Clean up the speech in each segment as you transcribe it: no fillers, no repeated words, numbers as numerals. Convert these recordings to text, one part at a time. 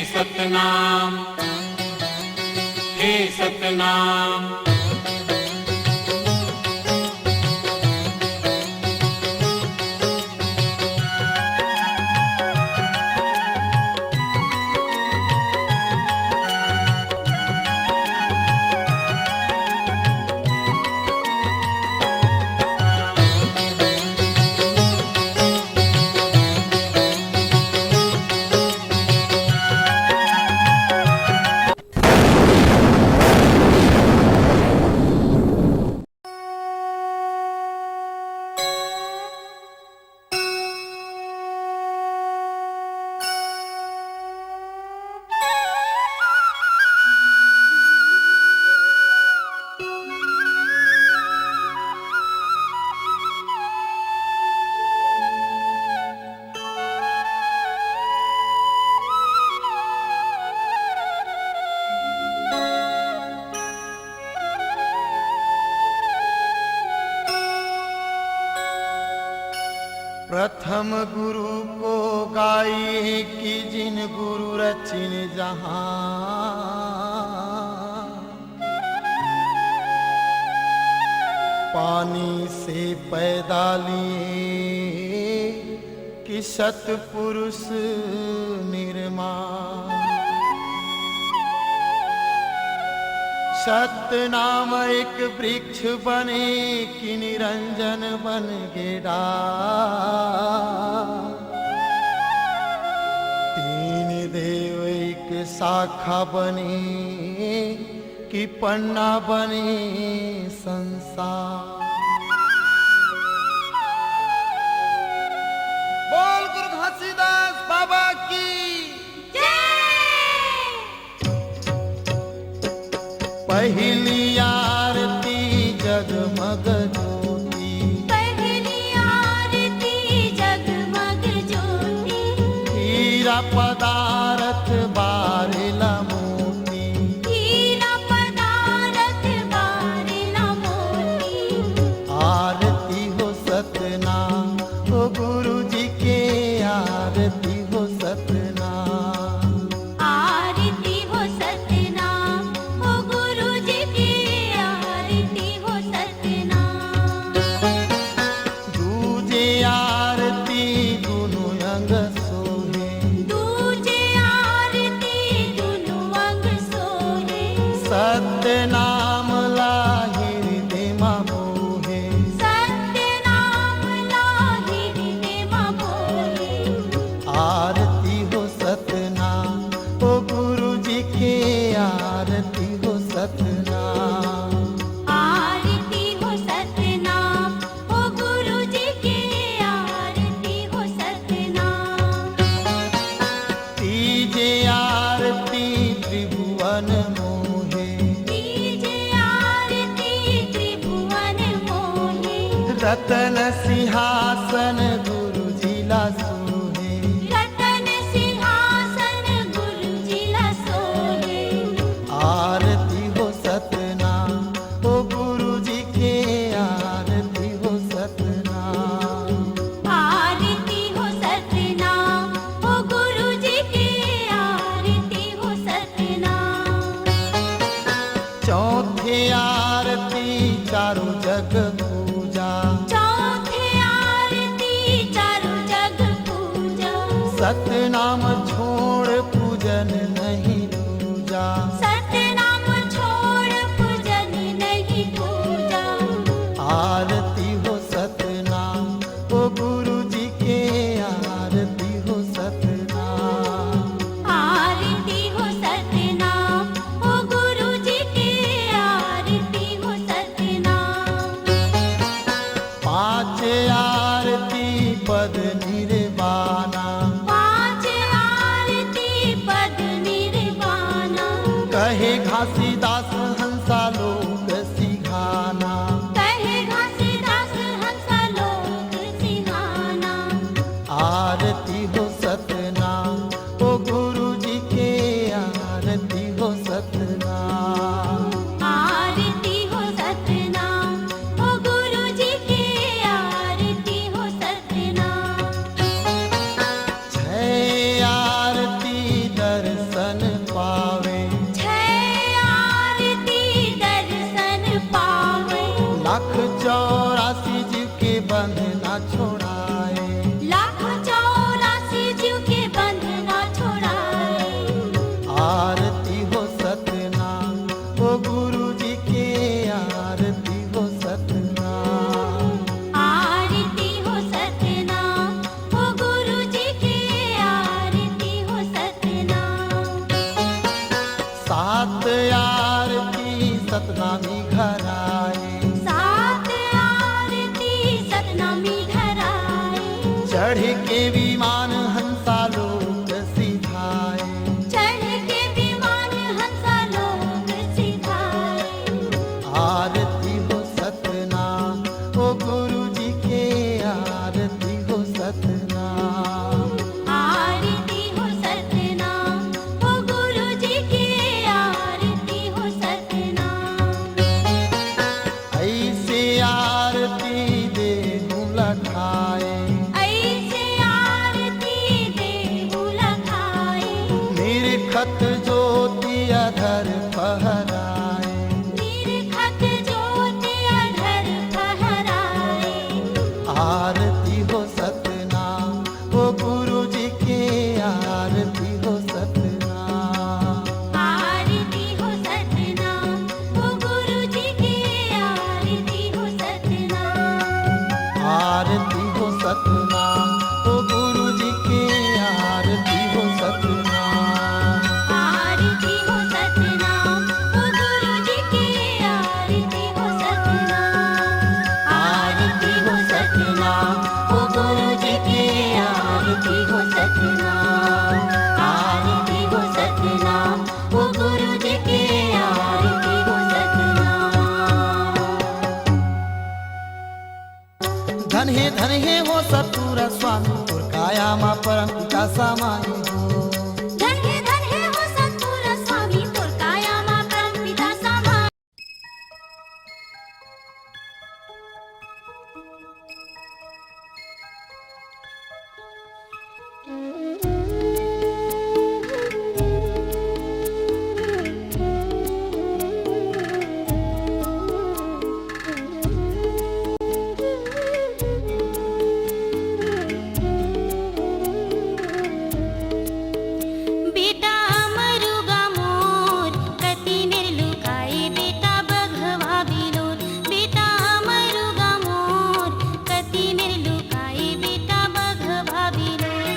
सतनाम, हे सतनाम। प्रथम गुरु को गाई कि जिन गुरु रचिन जहां, पानी से पैदा लिए कि सतपुरुष निर्माण। सत्य नाम एक वृक्ष बने कि निरंजन बन गे डाल। तीन देव एक शाखा बने कि पन्ना बने संसार। बोल गुरु घासीदास बाबा की पहली आरती जगमग ज्योति, पहली आरती जगमग ज्योति। हीरा पदारथ बारेला मोती, हीरा पदारथ बारेला मोती। आरती हो सतनाम, ओ गुरु जी के आरती हो सतनाम। आरती हो सतनाम, ओ गुरु जी की आरती हो सतनाम। दूजे आरती दोनों अंग सोहे, दूजे आरती दोनों अंग सोहे। सत्य नाम ला हृदय मा मोहे। सत्य नाम लाहि हृदय मा मोहे। आरती हो सतनाम, ओ गुरु जी के आरती हो सतनाम। आरती हो सतनाम, ओ गुरु जी की आरती हो सतनाम। तीजे आरती त्रिभुवन मोहे, तीजे आरती त्रिभुवन मोहे। रतन सिंहासन गुरु जी ला सोहे। रतन सिंहासन गुरु जी ला सोहे। आरती हो सतनाम, ओ गुरु जी के आरती हो सतनाम। आरती हो सतनाम, ओ गुरु जी की आरती हो सतनाम। चौथे आरती चारों जग पूजा, चौथे आरती चारों जग पूजा। सतनाम छोड़ पूजन नहीं दूजा। सतनाम छोड़ पूजन नहीं पूजा। आरती हो सतनाम, ओ गुरु जी के आरती हो सतनाम। आरती हो सतनाम, ओ गुरु जी की आरती हो सतनाम। पांच आरती पद निर्वाणा, पांच आरती पद निर्वाणा। कहे घासीदास हंसा लोक सिघाना। कहे घासीदास हंसा लोक सिंहाना। आरती हो सतनाम, ओ गुरु जी के आरती हो सतनाम। आरती हो सतनाम, ओ गुरु जी की आरती हो सतनाम। चढ़ के विमान हंसा लोक सिधाए, चढ़ के विमान हंसा लोक सिधाए। आरती हो सतनाम ओ गुरु जी के, आरती हो सतनाम। आरती हो सतनाम ओ गुरु जी की, आरती हो सतनाम। ऐसे आरती देहु लखाए, ऐसे आरती देहु लखाए। निरखत ज्योति अधर फहराए, निरखत ज्योति अधर फहराए। आरती हो सतनाम ओ गुरु जी के, आरती हो सतनाम। आरती हो सतनाम ओ गुरु जी की, आरती हो सतनाम। आरती हो सतनाम ओ गुरु जी के, आरती हो सतनाम। आरती हो सतनाम ओ गुरु जी की, आरती हो सतनाम। आरती हो सतनाम ओ गुरु जी के, आरती हो सतनाम। आरती हो सतनाम ओ गुरु जी के, आरती हो सतनाम। धन हे हो सतपुर स्वामी, तुर काया मा परम पिता समाई हो। धन हे हो सतपुर स्वामी, तोर काया मा परम पिता समाई। बेटा अमरुगा मोर कति निर्लुकाए, बेटा बघवा बिलोर। बेटा अमरुगा मोर कति निर्लुकाए, बेटा बघवा बिलोर।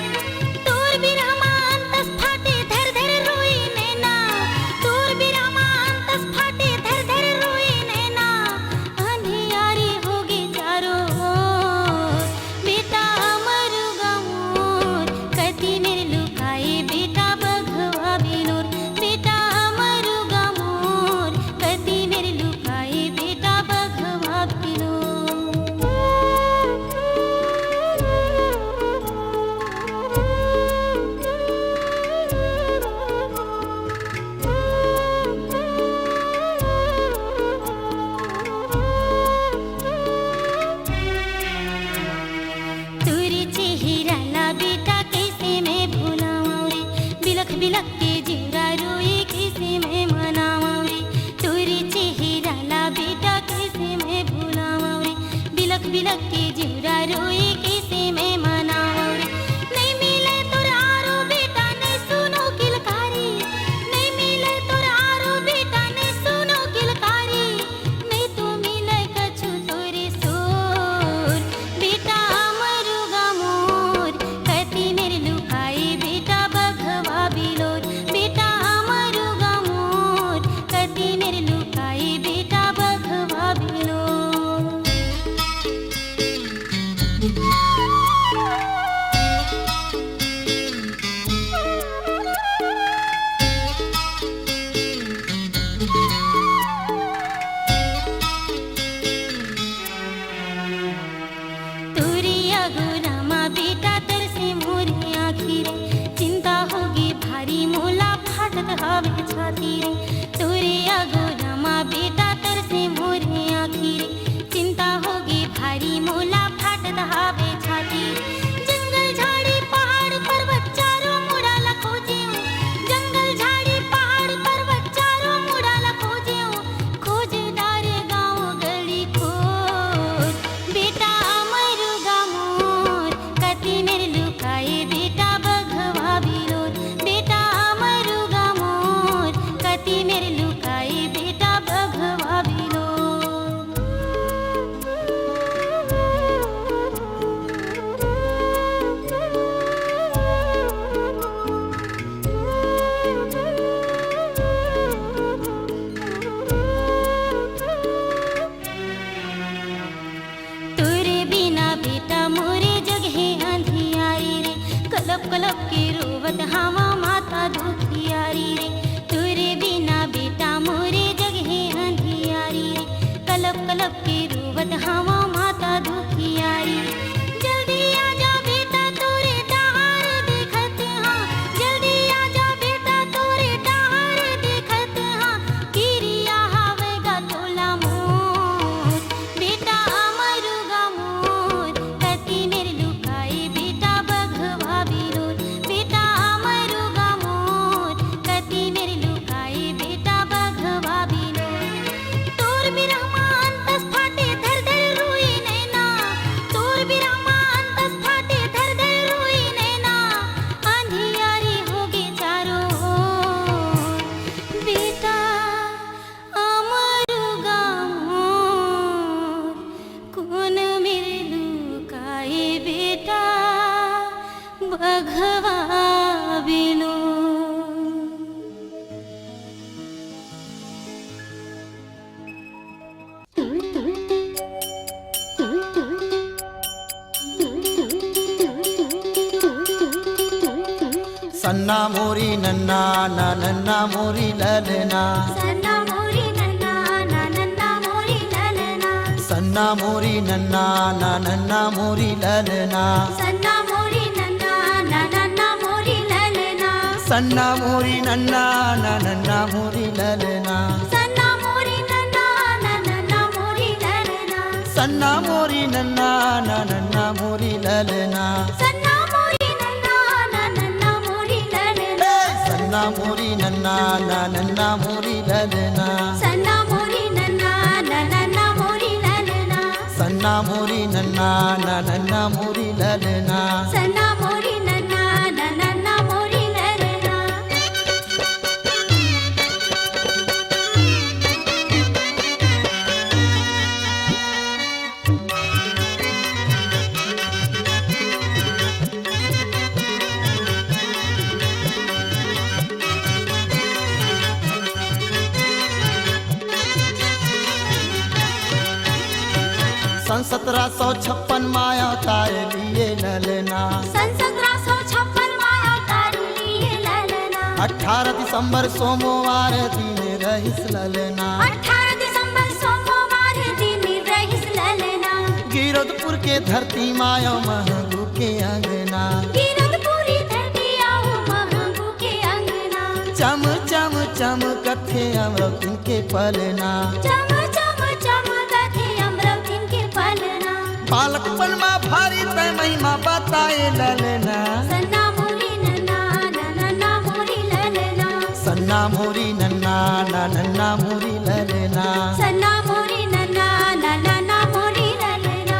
कलप कलप के रोवत हावा माता दुखियारी रे, तोरे बिना बेटा मोरे जगहे अंधियारी रे। कलप कलप के रोवत हावा माता दुखियारी, जल्दी आ जा बेटा तोरे डहार देखत हाँ, जल्दी आ जा बेटा तोरे डहार देखत हाँ। किरिया हावेगा तोला मोर, बेटा अमरुगा मोर, कति मेरे लुकाए बेटा बघवा बिलोर। बेटा अमरुगा मोर, कति मेरे लुकाए बेटा बघवा बिलोर। तोर बिरहमा अंतस फाटे धर धर रोई नैना, तोर बिरहमा अंतस फाटे धर धर रोई नैना। अंधियारी होगे चारों ओर, बेटा अमरुगा मोर, कौन मेरे लुकाए बेटा बघवा बिलोर। सन्ना मोरी नन्ना ना नन्ना मोरी ललना, सन्ना मोरी नन्ना ना नन्ना मोरी ललना, सन्ना मोरी नन्ना ना नन्ना मोरी ललना, सन्ना मोरी नन्ना ना नन्ना मोरी ललना, सन्ना मोरी नन्ना ना नन्ना मोरी ललना, सन्ना मोरी नन्ना ना नन्ना मोरी ललना, सन्ना मोरी नन्ना ना नन्ना मोरी ललना, सन्ना मोरी नन्ना ना नन्ना मोरी ललना, सन्ना मोरी नन्ना ना नन्ना मोरी ललना, सन्ना मोरी नन्ना ना नन्ना मोरी ललना, सन्ना मोरी नन्ना ना नन्ना मोरी ललना। सन्ना मोरी नन्ना ना नन्ना मोरी ललना। सन 1756 माया तार लिए ललना, सन 1756 माया तार लिए ललना, 18 दिसंबर सोमवार दिन रहिस ललना, 18 दिसंबर सोमवार दिन रहिस ललना, गिरदपुर के धरती माया महबू के अंगना, गिरदपुरी धरती आओ महबू के अंगना, चम चम चम कथे अमृतिन के पलना, चम चम चम कथे अमृतिन के पलना। बालकपन माँ भारी तय महिमा बताए ललना, सन्ना मोरी नन्ना ना नन्ना मोरी ललना, सन्ना मोरी नन्ना ना नन्ना मोरी ललना, सन्ना मोरी नन्ना ना नन्ना मोरी ललना।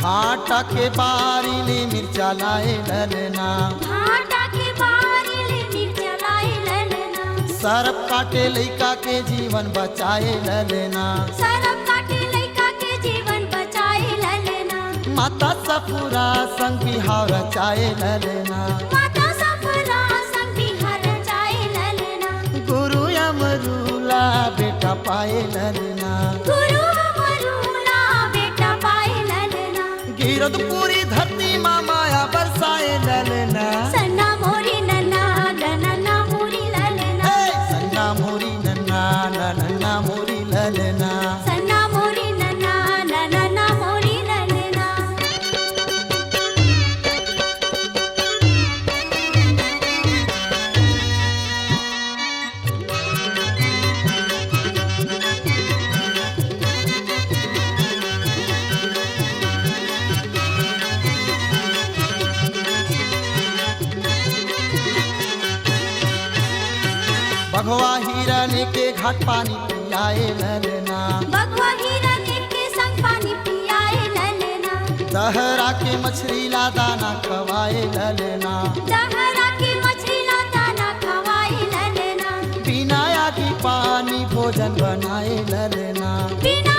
भाटा के बारी ले मिर्चा लाए ललना, भाटा के बारी ले मिर्चा लाए ललना, सरप काटे लइका के जीवन बचाए ललना, सरप काटे लइका के जीवन बचाए ललना, माता सफुरा संग बिहाव रचाए ललना, माता सफरा संग बिहार रचाए ललना, गुरु अमरूला बेटा पाए ललना, गुरु अमरूला बेटा पाए ललना, गिरदपुरी धरती माँ माया बरसाए ललना, सन्ना मोरी नन्ना ना नन्ना मोरी ललना, सन्ना मोरी नन्ना ना नन्ना मोरी ललना, सन्ना मोरी नन्ना ना नन्ना मोरी ललना। भगवा हिरन के घाट पानी पियाए ललना, भगवा हिरन के संग पानी पियाए ललना, दहरा के मछली ला दाना खवाए ललना, दहरा के मछली ला दाना खवाए ललना, बिना आगी पानी भोजन बनाए ललना, बिना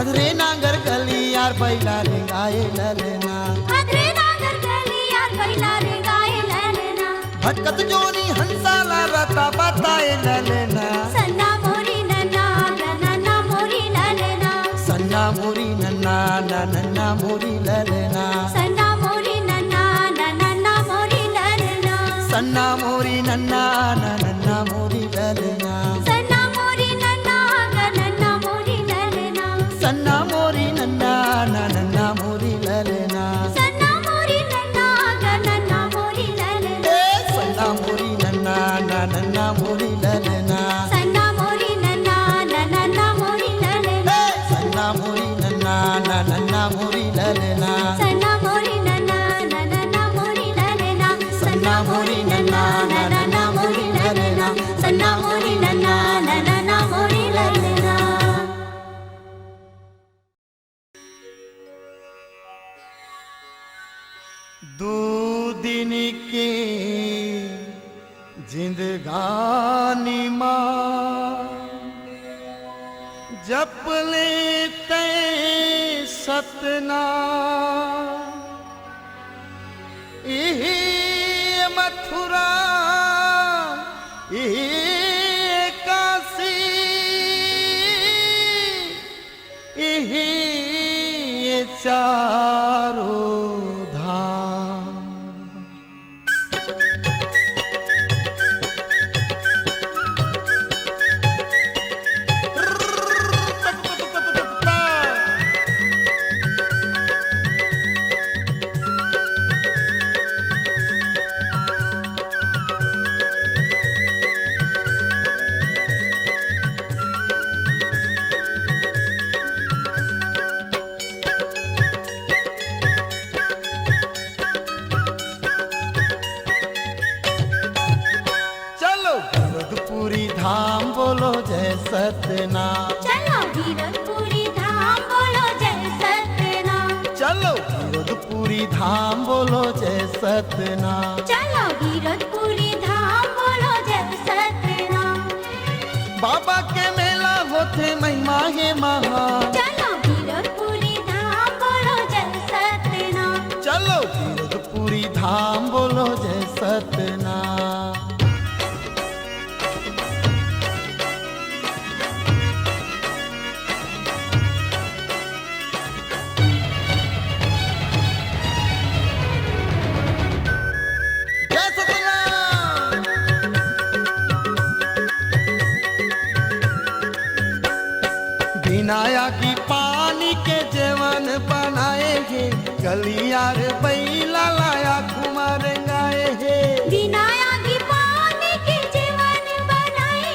अधरे नांगर गली यार बैला रे गाए ललना अधरे नागर गली यार बैला रे गाए ललना भटकत जोनी हंसाला रता बताए ललना सन्ना मोरी नन्ना नन्ना मोरी ललना सन्ना मोरी नन्ना नन्ना मोरी ललना सन्ना मोरी नन्ना नन्ना मोरी ललना सन्ना मोरी नन्ना नन्ना मोरी ललना सन्ना मोरी नन्ना नन्ना मोरी ललना सन्ना मोरी नन्ना नन्ना मोरी ललना सन्ना मोरी नन्ना नन्ना मोरी ललना ए सन्ना मोरी नन्ना नन्ना मोरी ललना सन्ना मोरी नन्ना नन्ना मोरी ललना ए सन्ना मोरी नन्ना नन्ना मोरी ललना सन्ना मोरी नन्ना नन्ना मोरी ललना सन्ना मोरी नन्ना नन्ना मोरी ललना सन्ना मोरी नन्ना नन्ना मोरी ललना दो दिन के जिंदगानी माँ जप लेते सतना यही मथुरा यही काशी यही ये चारों धाम चलो भगतपुरी धाम बोलो जय सतनाम चलो वीरपुरी धाम बोलो जय सतनाम चलो भगतपुरी धाम बोलो जय सतनाम चलो वीरपुरी धाम बोलो जय सतनाम बाबा के मेला होते महिमा है महान चलो वीरपुरी धाम बोलो जय सतनाम चलो भगतपुरी धाम बोलो जय सतनाम जय सतनाम बिनाया की पानी के जेवन बनाए हैं गलियार बैला लाया कुमार गाए हैं विनाया की पानी के जीवन बनाए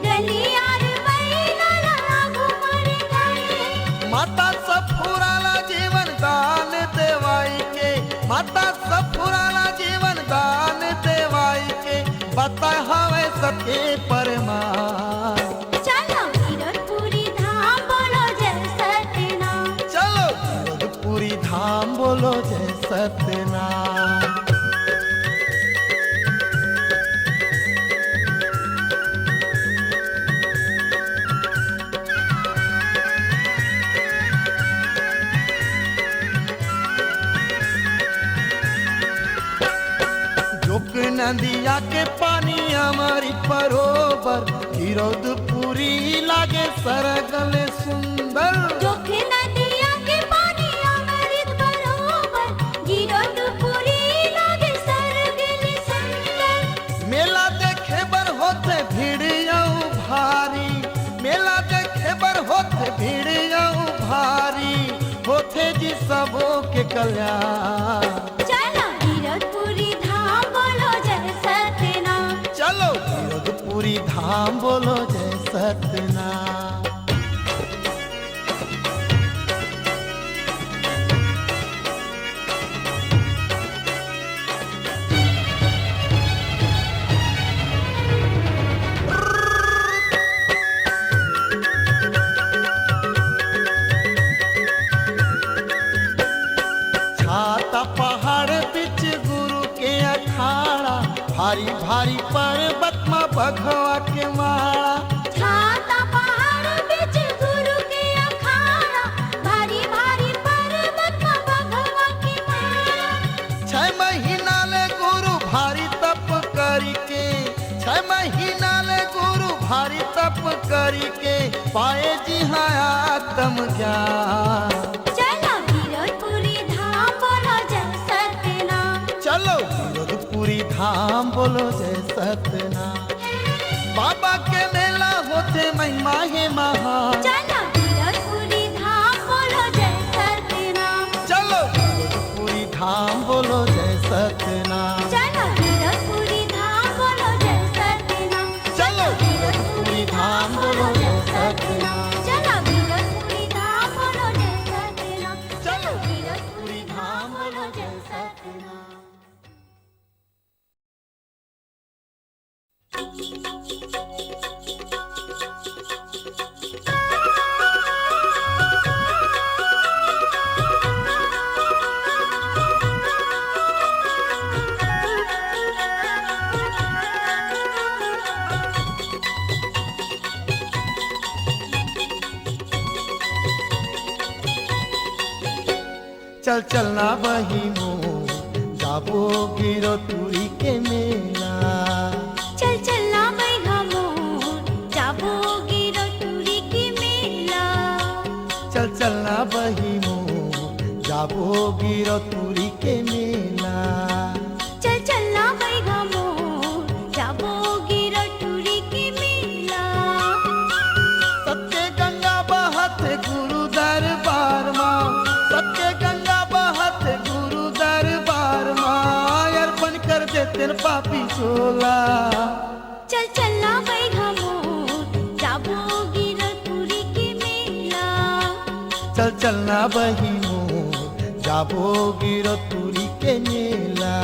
गलियार बैला लागू मर गए माता सब फुराला जीवन दान देवाई के माता सब फुराला जीवन दान देवाई के बता हवे सके परमार चलो वीरपुरी धाम बोलो जय सतनाम चलो भगतपुरी धाम बोलो जय सतनाम जोक नदिया के पानी हमारी परोबर गिरौदपुरी लागे सरगल सुंदर जोख नदिया के पानी अमृत बरोबर गिरौदपुरी लागे सरगल सुंदर मेला देखे बर होते भीड़ियों भारी मेला देखे बर होते भीड़ियों भारी होते जी सबों के कल्याण चलो वीरपुरी धाम बोलो जय सतनाम चलो भगतपुरी धाम बोलो जय सतनाम छाता पहाड़ बिच गुरु के अखाड़ा भारी भारी पर्वत में भगवा के माला छाता पहाड़ भारी तप करी के पाए जी हाँ आत्म ज्ञान। चलो विरोधपुरी धाम बोलो जय सतनाम। चलो विरोधपुरी धाम बोलो जय सतनाम। बाबा के मेला होते महिमा है महान। चलो विरोधपुरी धाम बोलो जय सतनाम। चलो विरोधपुरी धाम बोलो जय सतनाम। चलो विरोधपुरी धाम बोलो जय सतनाम। चलो विरोधपुरी धाम बोलो जय सतनाम। चलो विरोधपुरी धाम बोलो जय सतनाम। चलो विरोधपुरी धाम बोलो जय सतनाम। चल चलना वही मोह जाबो गिरधपुरी के मेला। चल चलना बैठा मोर जाबो गिरधपुरी के मेला। चल चलना वही मोह जाबो गिरधपुरी के मेला। चल चलना बैठा मोर जाबो गिरधपुरी के मेला। सत्य गंगा बहत गुरु दरबार माँ। सत्य गंगा बहत गुरु दरबार माँ। अर्पण कर देते न पापी चोला। चल चलना बैठा मोर जाबो गिरधपुरी के मेला। चल चलना वही मोह जाबो गिरधपुरी के मेला।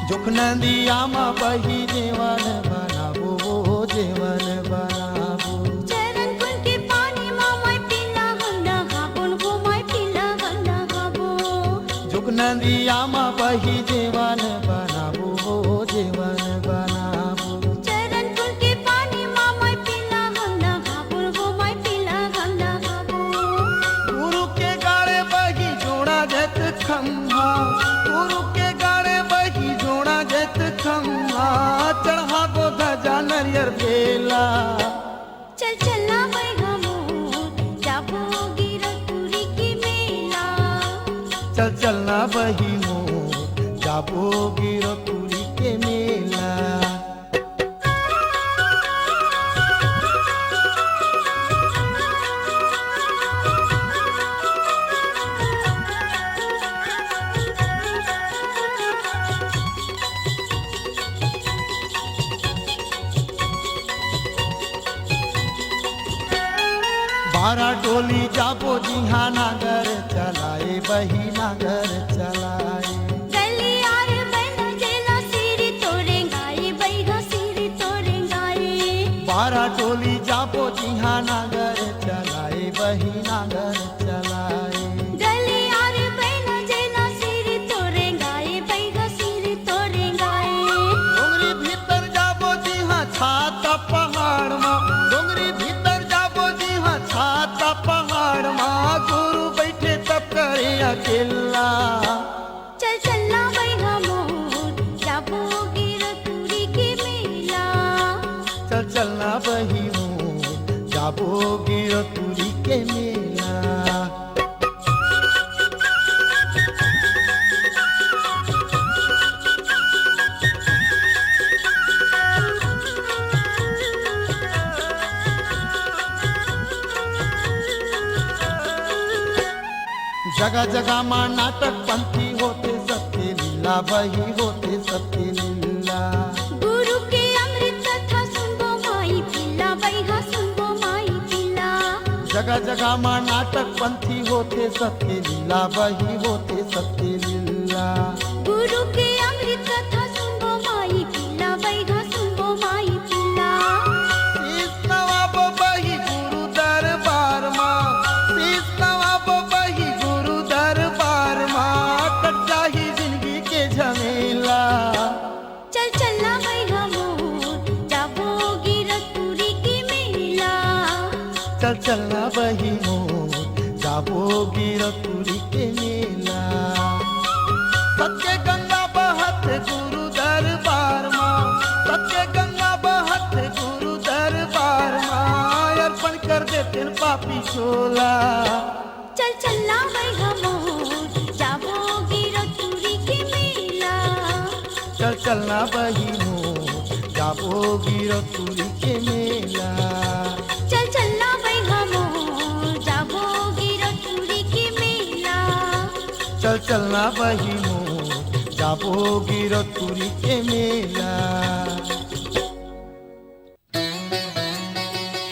जोखनंदिया माँ बही जेवन बनाबो जेवन बनाबो। चरण कुल के पानी मामाय पीला गंगा हाबुन घुमाय पीला गंगा हाबो। जोखनंदिया माँ बही जेवन बनाबो जेवन बनाबो। चरण कुल के पानी मामाय पीला गंगा हाबुन घुमाय पीला गंगा हाबो। गुरु के गाड़े बही जोड़ा जत खम्हा। गुरु के गाड़े बही जोड़ा जत खम्हा। चढ़ा गो ध्वजा नरियर बेला। चल चलना बैठा मोर जाबो गिरधपुरी के मेला। चल चलना बही मोह जाबो गिरधपुरी के मेला। बारा डोली जाबो जिहा नागर चलाए बही नागर चलाए। गली आर बैठा जेला सिरी तोरे गाए बैठा सिरी तोरे गाए। बारा डोली जाबो जिहा नागर चलाए बही नागर चलाए। गली आर बैठा जेला सिरी तोरे गाए बैठा सिरी तोरे गाए। डोंगरी भीतर जाबो जिहा छाता पहाड़ माँ। डोंगरी भीतर जाबो जिहा छाता पहाड़ माँ। गुरु बैठे तब करे अकेला। चल चलना बैठा मोर जाबो गिरधपुरी के मेला। चल चलना बही मोह जाबो गिरधपुरी के मेला। जगह जगह माँ नाटक पंथी होते सत्य लीला बही होते सत्य लीला। गुरु के अमृत कथा सुनबो माई पिला बैठा सुनबो माई पिला। जगह जगह माँ नाटक पंथी होते सत्य लीला बही होते सत्य लीला। गुरु के अमृत कथा सुनबो माई पिला बैठा सुनबो माई पिला। शीश नवाबो बही गुरु दरबार माँ। शीश नवाबो बही गुरु दरबार माँ। कट जाही जिंदगी के झमेला। चल चलना बैठा मोर चल चलना बही मोर जाबो गिरपुरी के मेला सत्य गंगा बहत गुरु दरबार माँ सत्य गंगा बहत गुरु दरबार माँ अर्पण कर देते पापी छोला चल चलना भाई हमोर जाबो गिरतुरी के मेला चल चलना बही मोर जाबो गिरपुरी के मेला चल चलना भाई हमोर जाबो गिरतुरी के मेला चल चलना बही मोर जाबो गिरपुरी के मेला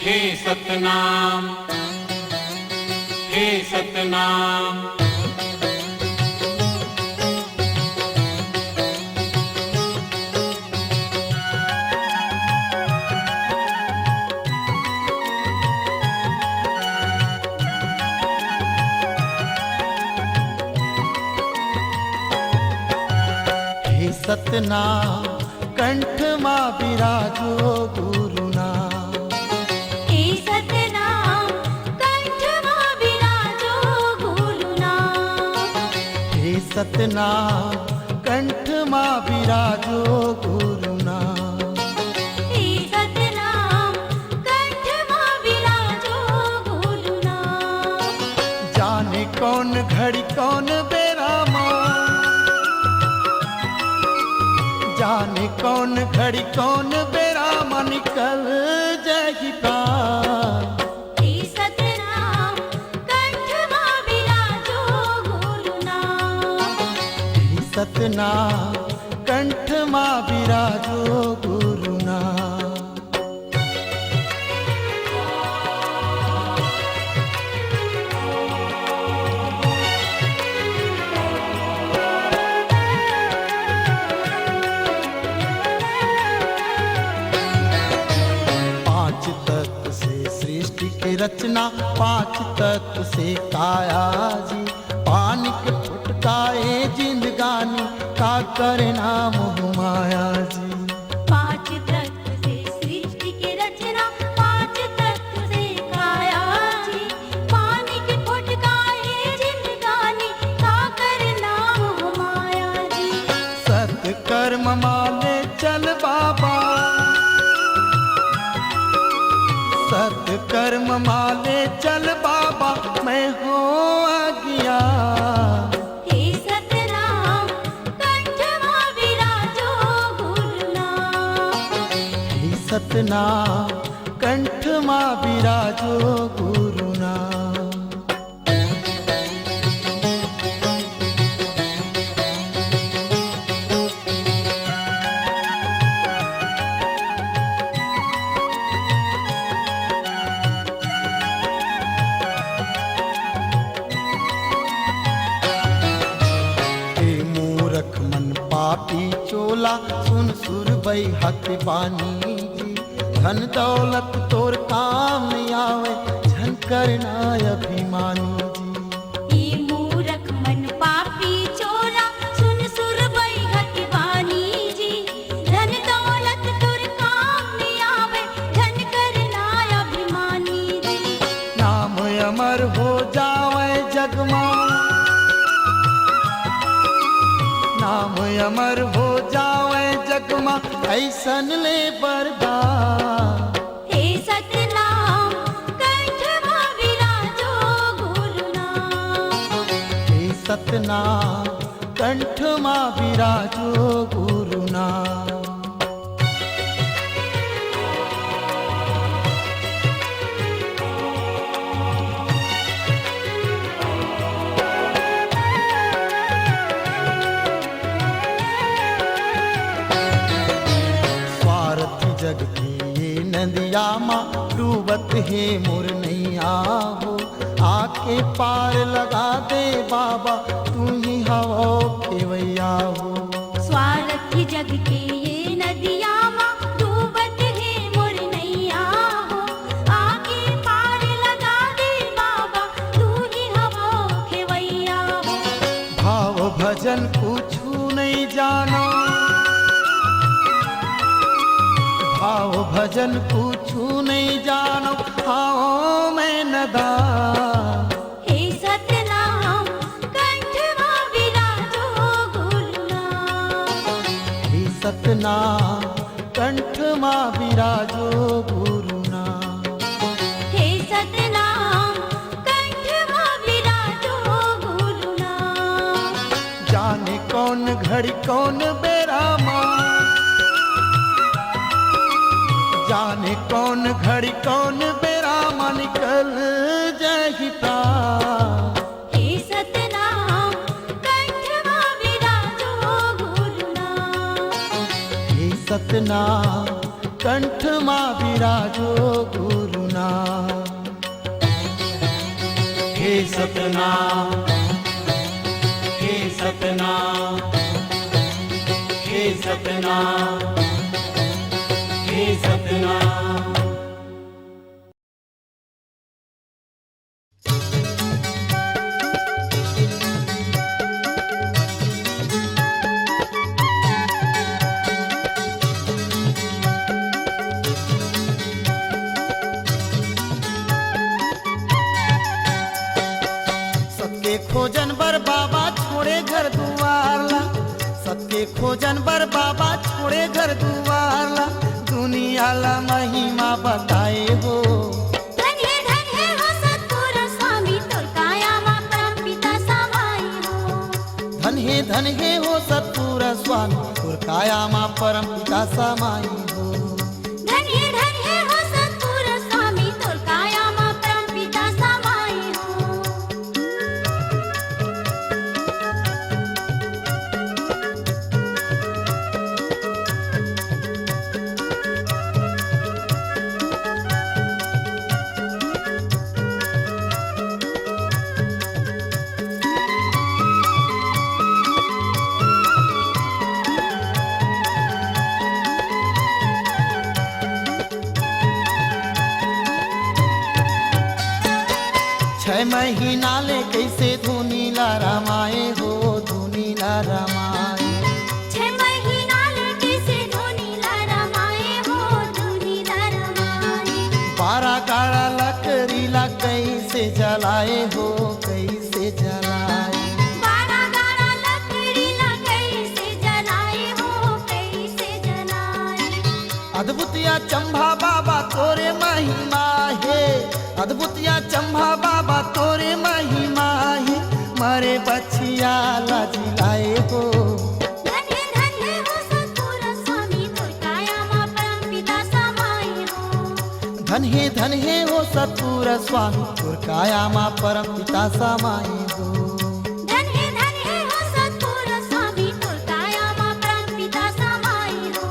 हे सतनाम हे सतनाम हे सतनाम कंठ माँ विराजो गुरुनाम हे सतनाम कंठ मां विराजो गुरुनाम हे सतनाम कंठ माँ विराजो गुरुनाम हे सतनाम कंठ मां विराजो गुरुनाम जाने कौन घड़ी कौन बेरा माँ जाने कौन घड़ी कौन बेरा माँ निकल जाएगी प्राण हे सतनाम कंठ मां विराजो गुरुनाम हे सतनाम कंठ माँ विराजो गुरुनाम पांच तत्व से सृष्टि की रचना पांच तत्व से काया जी पानी के फुटकाए जिंदगानी का करना मोह माया जी पांच तत्व से सृष्टि की रचना पांच तत्व से काया जी पानी की फुटकाए जिंदगानी का करना मोह माया जी सत कर्म माले चल बाबा सत कर्म माले चल बाबा मैं हो गया हे सतनाम कंठ मां विराजो गुरुनाम हे सतनाम कंठ माँ विराजो गुरुनाम हे मूरख मन पापी चोला सुन सुर बई हक बानी जी धन दौलत तोर काम नहीं आवे झन करना अभिमानी जी ये मूरख मन पापी चोरा सुन सुर बई हटवानी जी धन दौलत तुर काम में आवे धन करना अभिमानी जी नाम अमर हो जावे जगमा नाम अमर हो जावे जगमा ऐसन ले बरदान हे सतनाम कंठ मां विराजो गुरुनाम हे सतनाम कंठ माँ विराजो गुरुनाम स्वार्थी जग की ये नदिया माँ डूबत है मुरनैया हो आके पार लगा दे बाबा तू ही हवा केवैया हो स्वार्थी जग के ये नदिया माँ डूबत है मुरनैया हो आके पार लगा दे बाबा तू ही हवा खेवैया हो भाव भजन कुछ नहीं जाना भाव भजन पूछू नहीं जानो हाँ मैं नदान। हे सतनाम कंठवा विराजो गुरुनाम। हे सतनाम कंठ मां विराजो गुरुनाम। हे सतनाम कंठवा विराजो गुरुनाम। जाने कौन घड़ी कौन बेरा मां, जाने कौन घड़ी कौन बेरा मां निकल जाहि प्राण। हे सतनाम कंठवा विराजो गुरुनाम। हे सतनाम कंठ मां विराजो गुरुनाम। हे सतनाम, हे सतनाम, हे सतनाम, हे सतनाम। सबके खोजन बर बाबा छोड़े घर दुआरला, सबके खोजन बर बाबा छोड़े घर दुआरला। दुनिया ला महिमा बताए हो, धन्य धन्य हो सतगुरु स्वामी तोर काया मा परम पिता समाई हो। धन्य धन्य हो सतपुर स्वामी तोर काया मां परम पिता समाई हो। धन्य धन्य हो सतगुरु स्वामी तोर काया मा परम पिता समाई हो। छह महीना ले कैसे धुनी ला रमाए हो, धुनी ला रमाए। 6 महीना लेके से धोनी ला रमाए हो, धोनी ला रमाए। 12 गाड़ा लकड़ी ला कैसे जलाए हो, कैसे जलाए। 12 गाड़ा लकड़ी ला कैसे जलाए हो, कैसे जलाए। अद्भुतिया चंभा बाबा तोरे महिमा है, अद्भुतिया चंभा बाबा तोरे महिमा है। मरे बछिया ला जिलाए हो, धन्य धन्य हो सतगुरु स्वामी तोर काया मा परम पिता समाई हो। धन्य धन्य हो सतपुर स्वामी तोर काया मां परम पिता समाई हो। धन्य धन्य हो सतगुरु स्वामी तोर काया मा परम पिता समाई हो।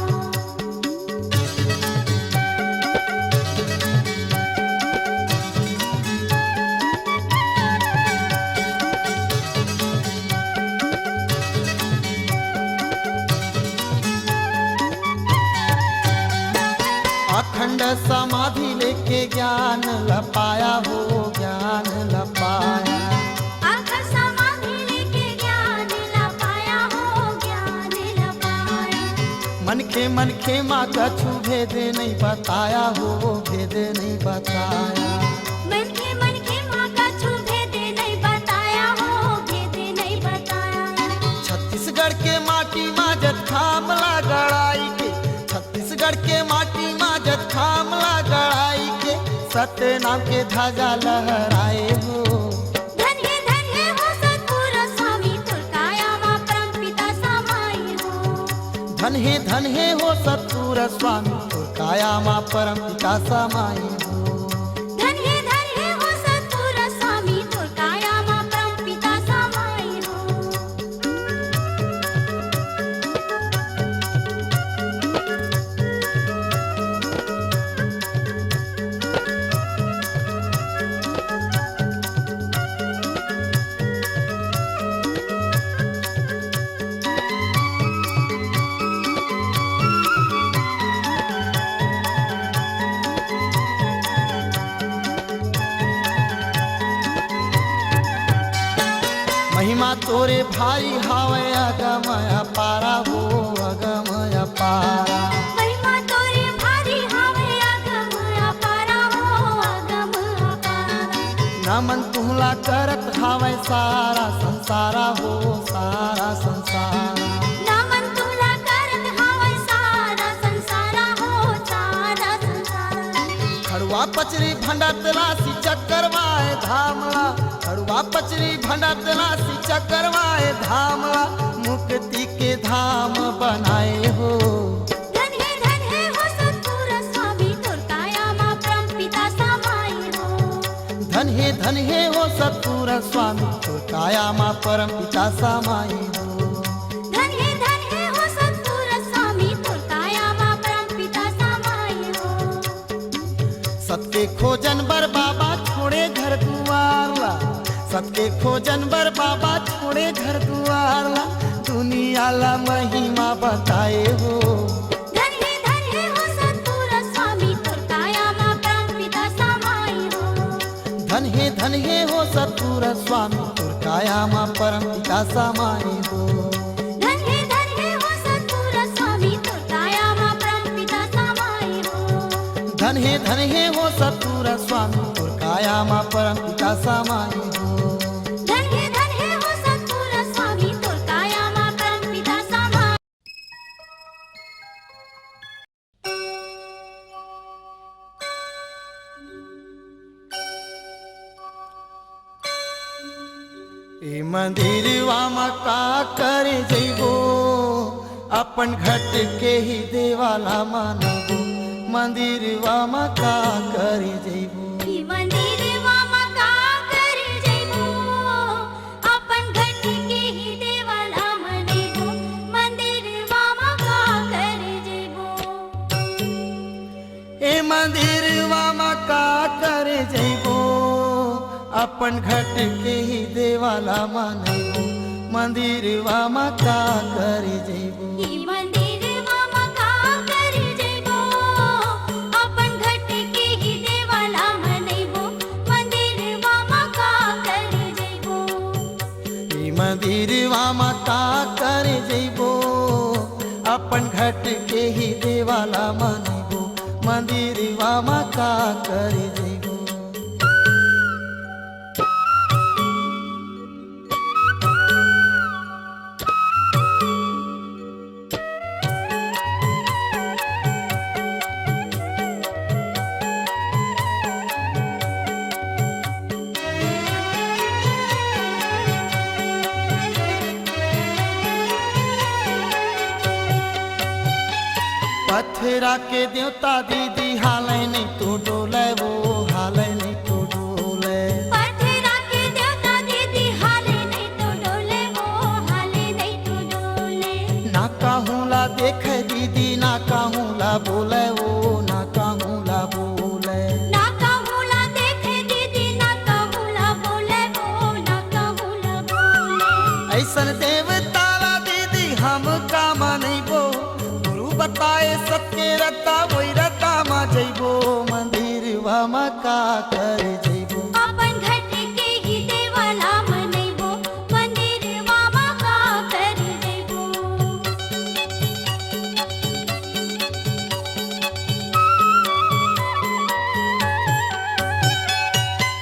अखंड समाधि लेके ज्ञान लपाया हो, ज्ञान लपाया। आखर समाधि लेके ज्ञान ला पाया हो, ज्ञान ला पाया। मन के माँ कछु भेद नहीं बताया हो, भेद नहीं बताया। मन के माँ का छू भेद नहीं बताया हो, भेद नहीं बताया। छत्तीसगढ़ के माटी माजत खामला गड़ाई के, छत्तीसगढ़ के माटी माजत खामला गड़ाई के। सतनाम के ध्वजा लहराए हो, धन्य धन्य हो सतगुरु स्वामी तोर काया मा परम पिता समाई हो। धन्य धन्य हो सतपुर स्वामी तोर काया मां परम पिता समाई हो। धन्य धन्य हो सतगुरु स्वामी तोर काया मा परम पिता समाई हो। महिमा तोरे भाई हावे अगमय पारा हो, अगमय पारा। महिमा तोरे भारी हवा नामन तुहला करत हावै सारा संसारा हो सारा संसार नामन तुला करत हावै सारा संसारा हो सारा संसार खड़ुआ पचरी भंडा तलासी चक्करवाए धामला खड़ुआ पचरी भंडा तलासी चक्करवाए धामला मुक्ति के धाम बनाए हो धन हे हो सद्गुरु स्वामी तोर कायामा परम पिता समाई हो धन हे हो सतपुर स्वामी तोर काया माँ परम पिता समाई हो धन हे हो सद्गुरु स्वामी तोर कायामा परम पिता समाई हो सबके खोजन बर बाबा छोड़े घर दुआरला सबके खोजन बर बाबा छोड़े घर दुआरला दुनिया ला महिमा बताए हो धन हे हो सद्गुरु स्वामी तोर कायामा परम पिता समाई हो धन हे हो सतपुर स्वामी तोर काया माँ परम पिता समाई हो धन हे हो सद्गुरु स्वामी तोर कायामा परम पिता समाई हो धन हे हो सतपुर स्वामी तोर काया माँ परम पिता समाई हो धन हे हो सद्गुरु स्वामी तोर कायामा परम पिता समाई ए मंदिरवा में का करे जइबो अपन घट के ही देवाला मानबो मंदिरवा में का करे जइबो ई मंदिरवा में का करे जइबो अपन घट के ही देवाला मनेबो मंदिरवा में का करे जइबो ए मंदिरवा में का करे जइबो अपन घट के ही देवाला मानबो मंदिरवा में का करे जइबो ई मंदिरवा में का करे जइबो अपन घट के ही देवाला मनेबो मंदिरवा में का करे जइबो ई मंदिरवा में का करे जइबो अपन घट के ही देवाला मानबो मंदिरवा में का करे जइबो पथरा के देवता दीदी हाले नहीं तो डोले वो हाले नहीं तो डोले पथरा के देवता दीदी हाले नहीं तो डोले वो हाले नहीं तो डोले ना कहूँला देखे दीदी ना कहूँला बोले वो ना कहूँला बोले ना कहूला देखे दीदी ना कहूला बोले वो ना कहूला बोले ऐसन देवताला दीदी हम का मानबो गुरु बताए सबके रता वही रता मा जइबो मंदिरवा में का करे जइबो अपन घट के ही देवाला मनेबो मंदिरवा में का करे जइबो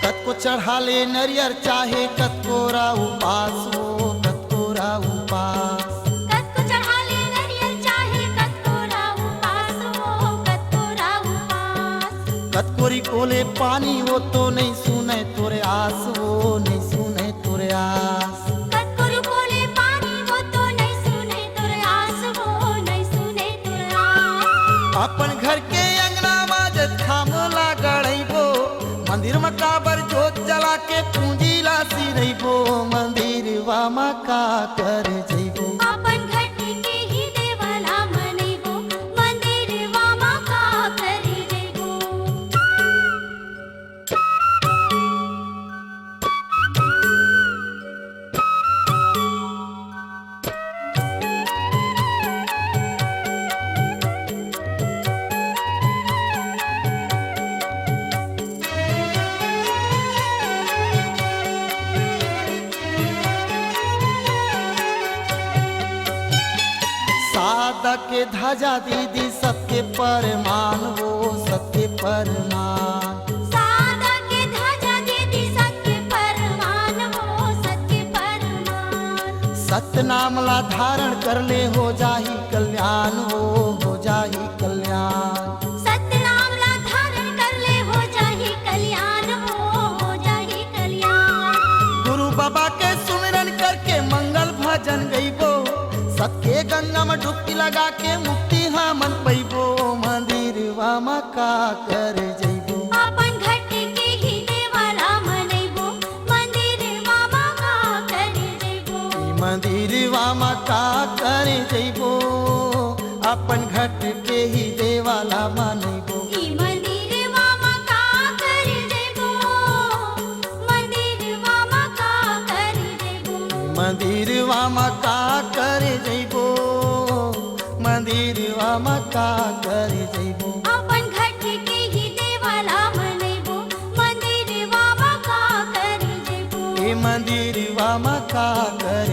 कतको चढ़ाले नरियर चाहे कतकोरा उपास हो कतकोरा उपास कतको चढ़ाले नरियल चाहे कतकोरा उपास हो कतकोरा उपास कतकोरी कोले पानी वो तो नहीं सुने तोरे आस वो नहीं सुने तोरे आस कतकोरु बोले पानी वो तो नहीं सुने तोरे आस वो नहीं सुने तोरे आस अपन घर के अंगना माजत खामला गड़ैबो मंदिर में काबर जोत जला के पूंजी लासी रहिबो मंदिरवा में का कर जइबो अपन घट के ही देवाला मनेबो मंदिरवा में का करे जइबो सादा के ध्वजा दीदी सबके परमान वो सबके परमान सादा के ध्वजा दीदी सबके धारण कर ले हो जाही कल्याण हो जाही कल्याण। सतनाम ला धारण कर ले हो जाही कल्याण हो जाही कल्याण। गुरु बाबा के सुमिरन करके मंगल भजन गईबो, सबके गंगा में डुबकी लगा के मुक्ति हमन पैबो। मंदिरवा में का कर जइबो, अपन घट के ही देवाला मनैबो, मंदिरवा मा का कर जइबो। मंदिरवा में का कर जइबो, अपन घट के ही देवाला मानैबो। ई मंदिरवा मा का कर जइबो, मंदिरवा मा का कर जइबो। मंदिरवा में का कर जइबो, मंदिरवा में का कर जइबो। अपन घट के ही देवाला मनैबो, मंदिरवा मा का कर जइबो। ए मंदिरवा में का कर